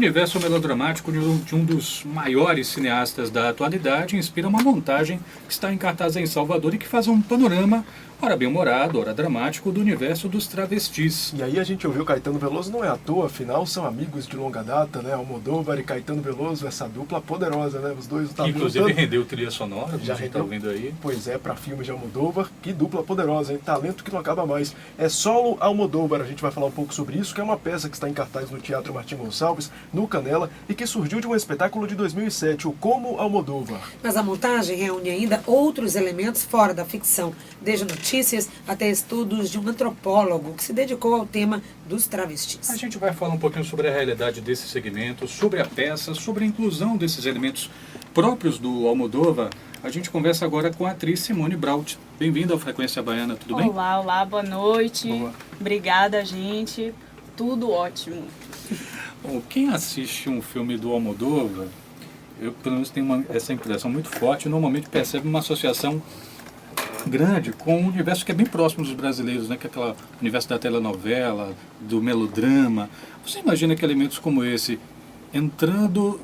universo melodramático de um dos maiores cineastas da atualidade inspira uma montagem que está em cartaz em Salvador e que faz um panorama, ora bem-humorado, ora dramático, do universo dos travestis. E aí a gente ouviu Caetano Veloso, não é à toa, afinal são amigos de longa data, né? Almodóvar e Caetano Veloso, essa dupla poderosa, né? Os dois estavam Inclusive lutando. rendeu trilha sonora, como Já a gente está rendeu. ouvindo aí. Pois é, para filmes de Almodóvar, que dupla poderosa, hein? Talento que não acaba mais. É Solo Almodóvar, a gente vai falar um pouco sobre isso, que é uma peça que está em cartaz no Teatro Martim Gonçalves, no Canela, e que surgiu de um espetáculo de 2007, o Como Almodóvar. Mas a montagem reúne ainda outros elementos fora da ficção, desde notícias até estudos de um antropólogo que se dedicou ao tema dos travestis. A gente vai falar um pouquinho sobre a realidade desse segmento, sobre a peça, sobre a inclusão desses elementos próprios do Almodóvar. A gente conversa agora com a atriz Simone Braut. Bem-vinda ao Frequência Baiana, tudo bem? Olá, olá, boa noite. Boa. Obrigada, gente. Tudo ótimo. Bom, quem assiste um filme do Almodóvar, eu pelo menos tenho essa impressão muito forte, normalmente percebe uma associação grande com um universo que é bem próximo dos brasileiros, né? Que é aquele universo da telenovela, do melodrama. Você imagina que elementos como esse entrando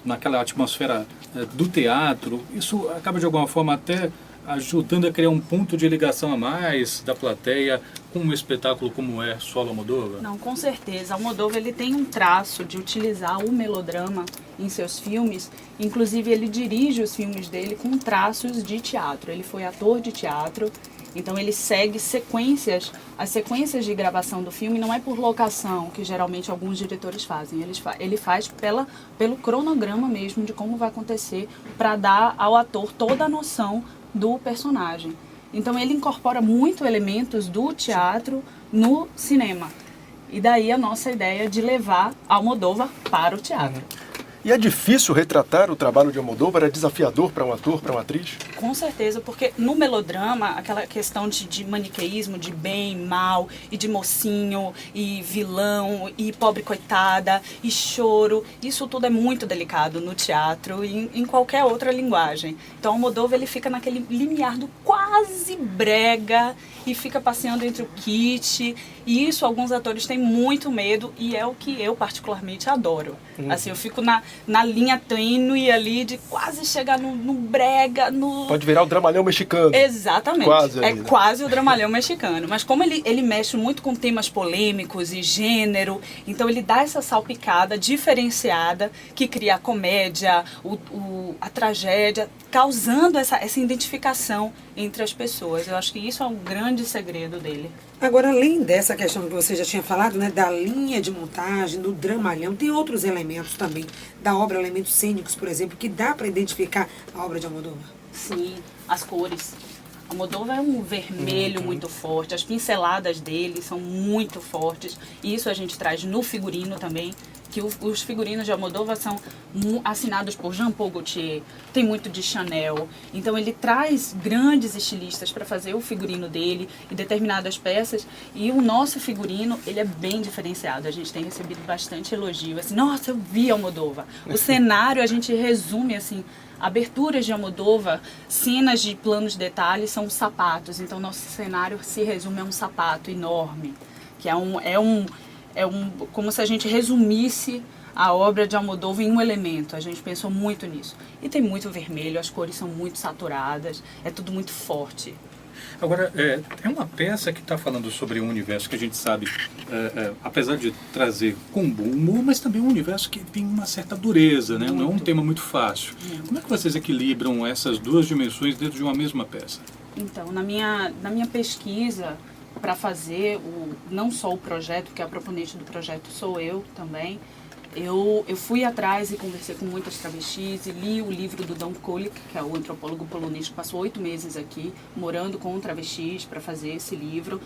naquela atmosfera do teatro, isso acaba de alguma forma até ajudando a criar um ponto de ligação a mais da plateia com um espetáculo como é Solo Almodóvar? Não, com certeza. Almodóvar, ele tem um traço de utilizar o melodrama em seus filmes. Inclusive, ele dirige os filmes dele com traços de teatro. Ele foi ator de teatro, então ele segue sequências. As sequências de gravação do filme não é por locação, que geralmente alguns diretores fazem. Ele faz pelo cronograma mesmo de como vai acontecer, para dar ao ator toda a noção do personagem. Então ele incorpora muito elementos do teatro no cinema. E daí a nossa ideia de levar Almodóvar para o teatro. E é difícil retratar o trabalho de Almodóvar? É desafiador para um ator, para uma atriz? Com certeza, porque no melodrama, aquela questão de maniqueísmo, de bem, mal, e de mocinho, e vilão, e pobre coitada, e choro, isso tudo é muito delicado no teatro e em qualquer outra linguagem. Então Almodóvar, ele fica naquele limiar do quase brega e fica passeando entre o kitsch, e isso alguns atores têm muito medo, e é o que eu particularmente adoro. Assim, eu fico na linha tênue ali de quase chegar no brega, no... Pode virar o dramalhão mexicano. Exatamente. Quase ali, é né? quase o dramalhão mexicano. Mas como ele mexe muito com temas polêmicos e gênero, então ele dá essa salpicada diferenciada que cria a comédia, a tragédia, causando essa identificação entre as pessoas. Eu acho que isso é um grande segredo dele. Agora, além dessa questão que você já tinha falado, né, da linha de montagem, do dramalhão, tem outros elementos também da obra, elementos cênicos, por exemplo, que dá para identificar a obra de Almodóvar? Sim, as cores. Almodóvar é um vermelho muito forte, as pinceladas dele são muito fortes. Isso a gente traz no figurino também, que os figurinos de Almodóvar são assinados por Jean Paul Gaultier, tem muito de Chanel. Então ele traz grandes estilistas para fazer o figurino dele e determinadas peças. E o nosso figurino, ele é bem diferenciado. A gente tem recebido bastante elogio. Assim, nossa, eu vi Almodóvar. O cenário a gente resume assim, aberturas de Almodóvar, cenas de planos de detalhes são sapatos. Então nosso cenário se resume a um sapato enorme, que como se a gente resumisse a obra de Almodóvar em um elemento. A gente pensou muito nisso. E tem muito vermelho, as cores são muito saturadas, é tudo muito forte. Agora, é uma peça que está falando sobre um universo que a gente sabe, apesar de trazer com bom humor, mas também um universo que tem uma certa dureza, né? Não é um tema muito fácil. Como é que vocês equilibram essas duas dimensões dentro de uma mesma peça? Então, na minha pesquisa, para fazer não só o projeto, que a proponente do projeto sou eu também, eu fui atrás e conversei com muitas travestis e li o livro do Don Kulik, que é o antropólogo polonês que passou 8 meses aqui, morando com travestis para fazer esse livro.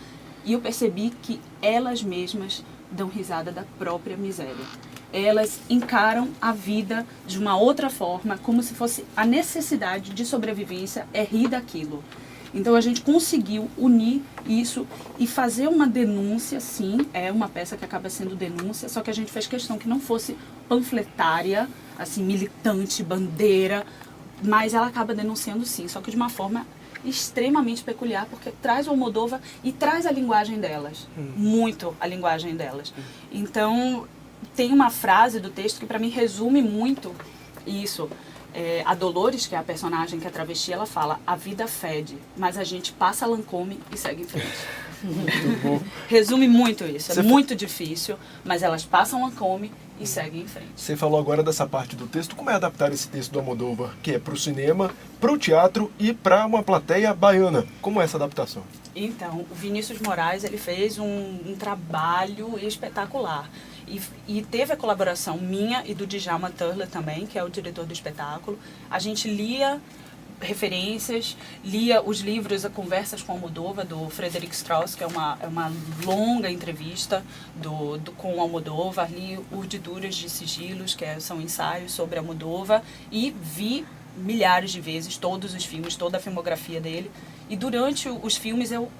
E eu percebi que elas mesmas dão risada da própria miséria. Elas encaram a vida de uma outra forma, como se fosse a necessidade de sobrevivência é rir daquilo. Então a gente conseguiu unir isso e fazer uma denúncia, sim, é uma peça que acaba sendo denúncia, só que a gente fez questão que não fosse panfletária, assim, militante, bandeira, mas ela acaba denunciando sim, só que de uma forma extremamente peculiar, porque traz o Almodóvar e traz a linguagem delas, muito a linguagem delas. Então tem uma frase do texto que para mim resume muito isso. A Dolores, que é a personagem que é travesti, ela fala: a vida fede, mas a gente passa Lancôme e segue em frente. Muito bom. Resume muito isso. É muito difícil, mas elas passam Lancôme e seguem em frente. Você falou agora dessa parte do texto. Como é adaptar esse texto do Almodóvar, que é para o cinema, para o teatro e para uma plateia baiana? Como é essa adaptação? Então, o Vinícius Moraes, ele fez um trabalho espetacular. E teve a colaboração minha e do Djalma Turler também, que é o diretor do espetáculo. A gente lia referências, lia os livros, a Conversas com Almodóvar, do Frederic Strauss, que é uma longa entrevista com Almodóvar, li Urdiduras de Sigilos, que são ensaios sobre Almodóvar, e vi milhares de vezes todos os filmes, toda a filmografia dele. E durante os filmes eu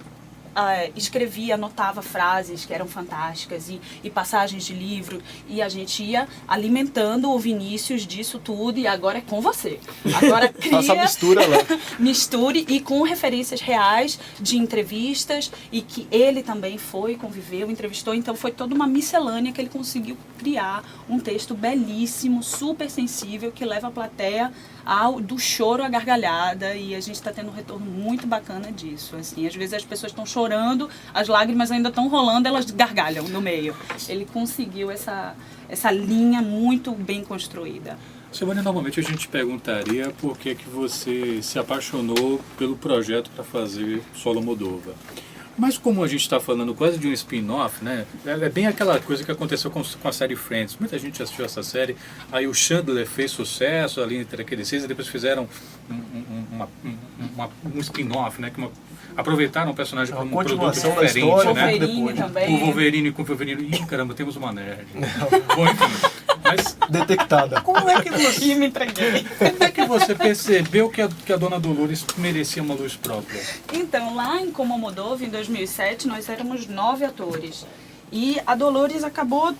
escrevia, anotava frases que eram fantásticas e passagens de livro, e a gente ia alimentando o Vinícius disso tudo, e agora é com você. Agora cria, faça a mistura lá. misture, e com referências reais de entrevistas, e que ele também conviveu, entrevistou, então foi toda uma miscelânea que ele conseguiu criar um texto belíssimo, super sensível, que leva a plateia do choro à gargalhada, e a gente está tendo um retorno muito bacana disso. Assim, às vezes as pessoas estão chorando, as lágrimas ainda estão rolando, elas gargalham no meio. Ele conseguiu essa linha muito bem construída. Simone, normalmente a gente perguntaria por que você se apaixonou pelo projeto para fazer Solo Almodóvar. Mas como a gente está falando quase de um spin-off, né? É bem aquela coisa que aconteceu com a série Friends. Muita gente assistiu essa série, aí o Chandler fez sucesso ali entre aqueles seis, e depois fizeram um spin-off, né? Aproveitaram o personagem como um produto diferente, história, né? Wolverine também. O Wolverine com o Wolverine. Ih, caramba, temos uma nerd. Bom, enfim. Mas Detectada. como é que você... me entreguei. Como é que você percebeu que a Dona Dolores merecia uma luz própria? Então, lá em Como Almodóvar, em 2007, nós éramos 9 atores. E a Dolores acabou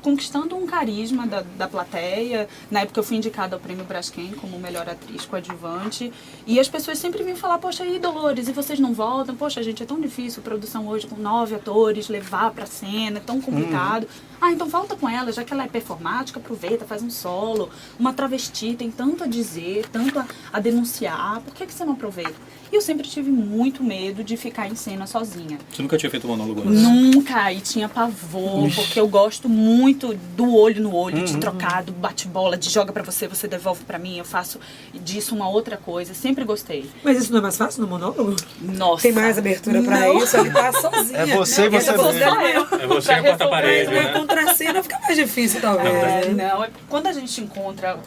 conquistando um carisma da plateia. Na época eu fui indicada ao Prêmio Braskem como melhor atriz coadjuvante. E as pessoas sempre vinham falar: poxa, aí Dolores, e vocês não voltam? Poxa, gente, é tão difícil produção hoje com 9 atores, levar pra cena, é tão complicado. Então volta com ela, já que ela é performática, aproveita, faz um solo. Uma travesti tem tanto a dizer, tanto a denunciar, por que você não aproveita? E eu sempre tive muito medo de ficar em cena sozinha. Você nunca tinha feito monólogo antes? Nunca, e tinha pavor, porque eu gosto muito do olho no olho, de trocar, do bate-bola, de joga pra você, você devolve pra mim, eu faço disso uma outra coisa, sempre gostei. Mas isso não é mais fácil no monólogo? Nossa. Tem mais abertura pra isso, ele tá sozinho. É você e você mesmo. É você que bota a parede, né? Contra a cena fica mais difícil, talvez. Não, quando a gente encontra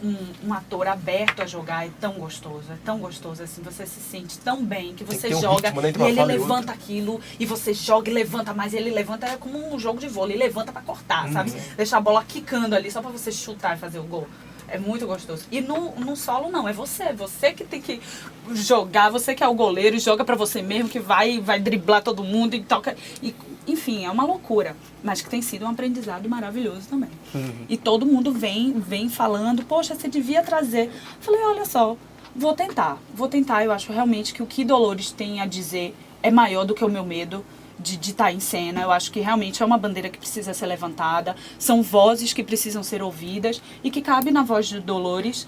um ator aberto a jogar, é tão gostoso, assim, você se sente tão bem, que você ter um joga ritmo, né, entre e uma ele fala e levanta aquilo, e você joga e levanta mais, e ele levanta, é como um jogo de vôlei, ele levanta pra cortar, sabe? Deixar a bola quicando ali, só pra você chutar e fazer o gol. É muito gostoso. E no solo não, é você que tem que jogar, você que é o goleiro, e joga pra você mesmo, que vai driblar todo mundo e toca. Enfim, é uma loucura, mas que tem sido um aprendizado maravilhoso também. E todo mundo vem falando: poxa, você devia trazer. Falei: olha só, vou tentar. Eu acho realmente que o que Dolores tem a dizer é maior do que o meu medo de estar em cena. Eu acho que realmente é uma bandeira que precisa ser levantada, são vozes que precisam ser ouvidas, e que cabe na voz de Dolores,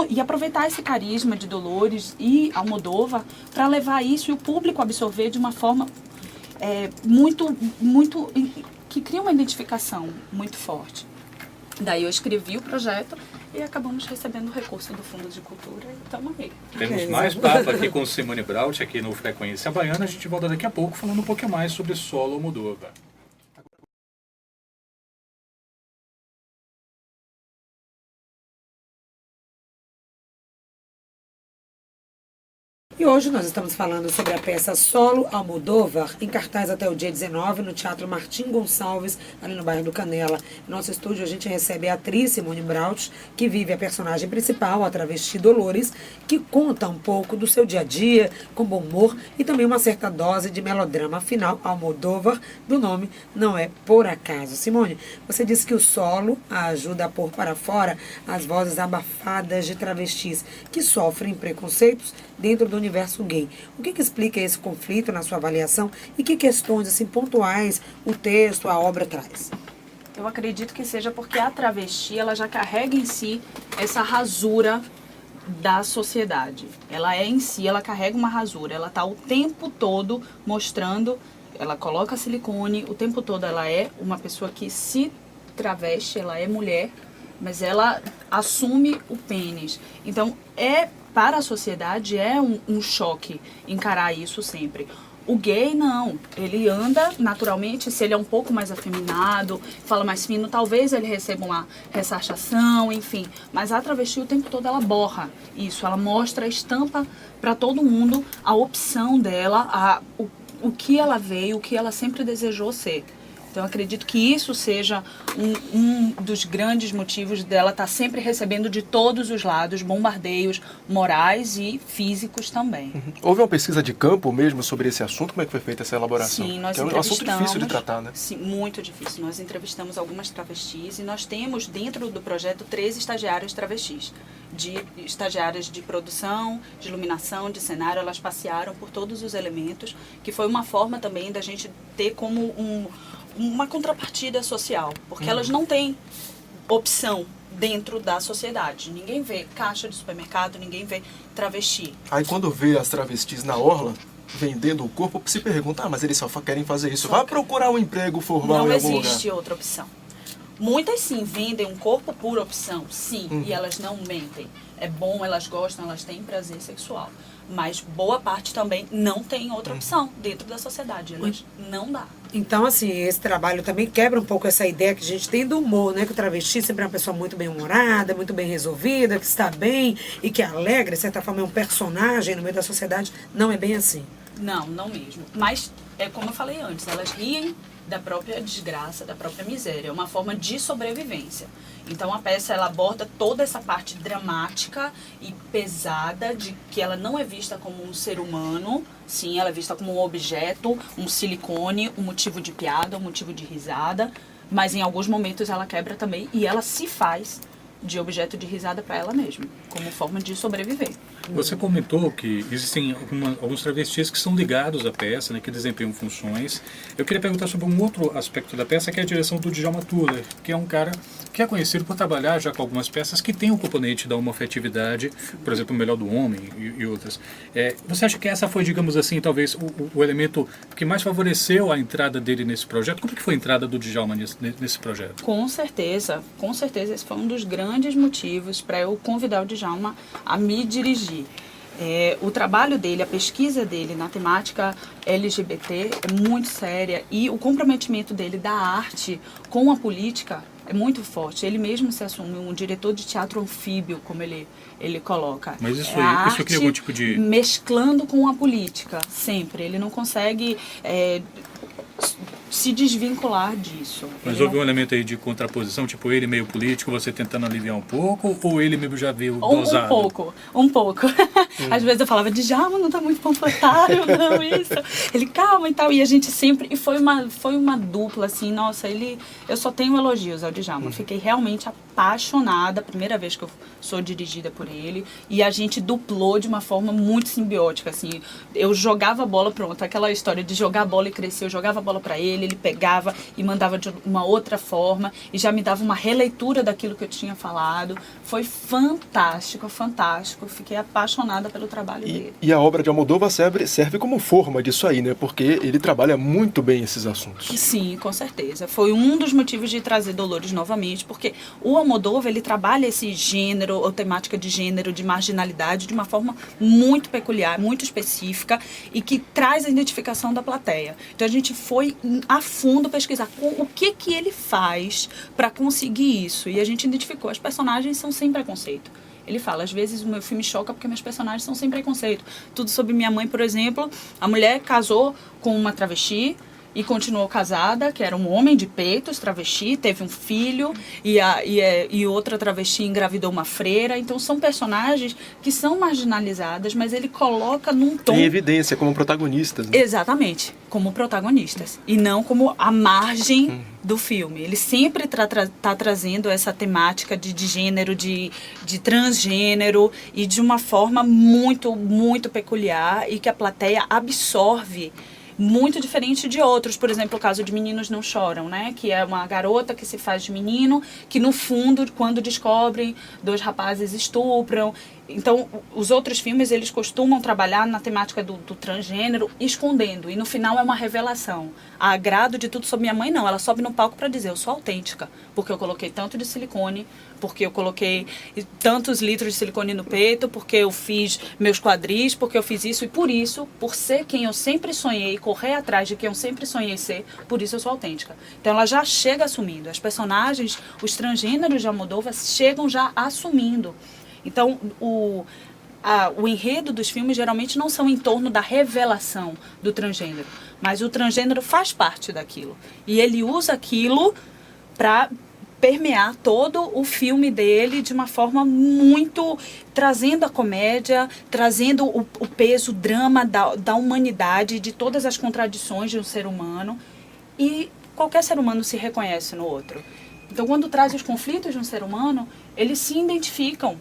e aproveitar esse carisma de Dolores e Almodóvar para levar isso e o público absorver de uma forma muito, muito, que cria uma identificação muito forte. Daí eu escrevi o projeto e acabamos recebendo o recurso do Fundo de Cultura, e estamos aí. Temos mais papo aqui com Simone Braut, aqui no Frequência Baiana. A gente volta daqui a pouco falando um pouquinho mais sobre Solo Almodóvar. E hoje nós estamos falando sobre a peça Solo Almodóvar, em cartaz até o dia 19, no Teatro Martim Gonçalves, ali no bairro do Canela. No nosso estúdio a gente recebe a atriz Simone Braut, que vive a personagem principal, a travesti Dolores, que conta um pouco do seu dia a dia, com bom humor e também uma certa dose de melodrama. Afinal, Almodóvar, do nome, não é por acaso. Simone, você disse que o solo ajuda a pôr para fora as vozes abafadas de travestis que sofrem preconceitos dentro do universo gay. O que explica esse conflito na sua avaliação e que questões assim pontuais o texto, a obra traz? Eu acredito que seja porque a travesti, ela já carrega em si essa rasura da sociedade. Ela em si, ela carrega uma rasura. Ela está o tempo todo mostrando, ela coloca silicone, o tempo todo ela é uma pessoa que se traveste, ela é mulher, mas ela assume o pênis. Então, para a sociedade é um choque encarar isso sempre. O gay, não. Ele anda naturalmente, se ele é um pouco mais afeminado, fala mais fino, talvez ele receba uma ressarchação, enfim. Mas a travesti, o tempo todo, ela borra isso. Ela mostra, estampa para todo mundo a opção dela, o que ela veio, o que ela sempre desejou ser. Então, eu acredito que isso seja um dos grandes motivos dela estar sempre recebendo de todos os lados bombardeios morais e físicos também. Houve uma pesquisa de campo mesmo sobre esse assunto? Como é que foi feita essa elaboração? Sim, nós é um assunto difícil de tratar, né? Sim, muito difícil. Nós entrevistamos algumas travestis e nós temos dentro do projeto 3 estagiárias travestis. Estagiárias de produção, de iluminação, de cenário, elas passearam por todos os elementos, que foi uma forma também da gente ter como uma contrapartida social, porque elas não têm opção dentro da sociedade. Ninguém vê caixa de supermercado, ninguém vê travesti. Aí quando vê as travestis na orla, vendendo o corpo, se pergunta, mas eles só querem fazer isso. Vai procurar um emprego formal em algum lugar. Não existe outra opção. Muitas sim vendem um corpo por opção, sim, e elas não mentem. É bom, elas gostam, elas têm prazer sexual. Mas boa parte também não tem outra opção dentro da sociedade. Elas não dá. Então, assim, esse trabalho também quebra um pouco essa ideia que a gente tem do humor, né? Que o travesti sempre é uma pessoa muito bem-humorada, muito bem resolvida, que está bem e que é alegre, de certa forma é um personagem no meio da sociedade. Não é bem assim. Não, não mesmo. Mas, é como eu falei antes, elas riem da própria desgraça, da própria miséria. É uma forma de sobrevivência. Então a peça ela aborda toda essa parte dramática e pesada de que ela não é vista como um ser humano, sim, ela é vista como um objeto, um silicone, um motivo de piada, um motivo de risada, mas em alguns momentos ela quebra também e ela se faz de objeto de risada para ela mesma, como forma de sobreviver. Você comentou que existem alguns travestis que são ligados à peça, né, que desempenham funções. Eu queria perguntar sobre um outro aspecto da peça, que é a direção do Djalma Tuller, que é um cara que é conhecido por trabalhar já com algumas peças que tem o componente da homoafetividade, por exemplo, O Melhor do Homem e outras. Você acha que essa foi, digamos assim, talvez o elemento que mais favoreceu a entrada dele nesse projeto? Como que foi a entrada do Djalma nesse projeto? Com certeza, esse foi um dos grandes motivos para eu convidar o Djalma a me dirigir. O trabalho dele, a pesquisa dele na temática LGBT é muito séria e o comprometimento dele da arte com a política é muito forte. Ele mesmo se assume um diretor de teatro anfíbio, como ele coloca. Mas isso cria algum tipo de... mesclando com a política, sempre. Ele não consegue se desvincular disso. Mas houve um elemento aí de contraposição, tipo ele meio político, você tentando aliviar um pouco, ou ele mesmo já veio dosado? Um pouco. Às vezes eu falava, Djalma, não tá muito confortável, não, isso. Ele, calma e tal, e a gente sempre... E foi uma dupla, assim, nossa, eu só tenho elogios ao Djalma. Fiquei realmente apaixonada, a primeira vez que eu sou dirigida por ele, e a gente duplou de uma forma muito simbiótica, assim. Eu jogava a bola, pronto, aquela história de jogar a bola e crescer, eu jogava a bola pra ele pegava e mandava de uma outra forma e já me dava uma releitura daquilo que eu tinha falado. Foi fantástico, fantástico. Fiquei apaixonada pelo trabalho dele. E a obra de Almodóvar serve como forma disso aí, né? Porque ele trabalha muito bem esses assuntos. Sim, com certeza. Foi um dos motivos de trazer Dolores novamente, porque o Almodóvar, ele trabalha esse gênero, ou temática de gênero, de marginalidade, de uma forma muito peculiar, muito específica e que traz a identificação da plateia. Então a gente foi a fundo pesquisar o que ele faz para conseguir isso. E a gente identificou, as personagens são sem preconceito. Ele fala, às vezes o meu filme choca porque meus personagens são sem preconceito. Tudo sobre minha mãe, por exemplo, a mulher casou com uma travesti e continuou casada, que era um homem de peitos, travesti, teve um filho, e outra travesti engravidou uma freira. Então são personagens que são marginalizadas, mas ele coloca num tom... Em evidência, como protagonistas. Né? Exatamente, como protagonistas, e não como a margem do filme. Ele sempre tá trazendo essa temática de gênero, de transgênero, e de uma forma muito, muito peculiar, e que a plateia absorve muito diferente de outros, por exemplo, o caso de Meninos Não Choram, né? Que é uma garota que se faz de menino, que no fundo, quando descobrem, 2 rapazes estupram. Então, os outros filmes, eles costumam trabalhar na temática do transgênero, escondendo, e no final é uma revelação. A agrado de Tudo Sobre Minha Mãe, não, ela sobe no palco para dizer, eu sou autêntica, porque eu coloquei tanto de silicone, porque eu coloquei tantos litros de silicone no peito, porque eu fiz meus quadris, porque eu fiz isso, e por isso, por ser quem eu sempre sonhei, correr atrás de quem eu sempre sonhei ser, por isso eu sou autêntica. Então ela já chega assumindo, as personagens, os transgêneros de Almodóvar chegam já assumindo. Então, o enredo dos filmes geralmente não são em torno da revelação do transgênero, mas o transgênero faz parte daquilo. E ele usa aquilo para permear todo o filme dele de uma forma muito... trazendo a comédia, trazendo o peso, o drama da humanidade, de todas as contradições de um ser humano. E qualquer ser humano se reconhece no outro. Então, quando traz os conflitos de um ser humano, eles se identificam.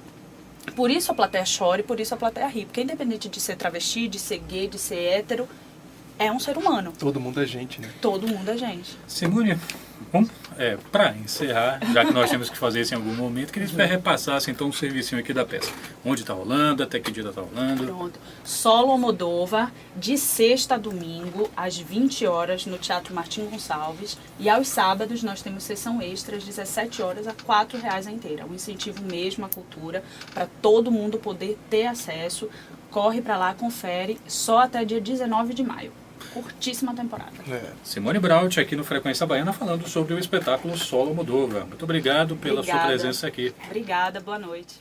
Por isso a plateia chora e por isso a plateia ri. Porque independente de ser travesti, de ser gay, de ser hétero, é um ser humano. Todo mundo é gente, né? Todo mundo é gente. Simone, para encerrar, já que nós temos que fazer isso em algum momento, queria que você repassasse então o servicinho aqui da peça. Onde está rolando, até que dia está rolando? Pronto. Solo Almodóvar, de sexta a domingo, às 20 horas, no Teatro Martim Gonçalves. E aos sábados nós temos sessão extra, às 17 horas, a R$4 a inteira. Um incentivo mesmo à cultura, para todo mundo poder ter acesso. Corre para lá, confere, só até dia 19 de maio. Curtíssima temporada. Simone Braut aqui no Frequência Baiana falando sobre o espetáculo Solo Almodóvar. Muito obrigado pela sua presença aqui. Obrigada, boa noite.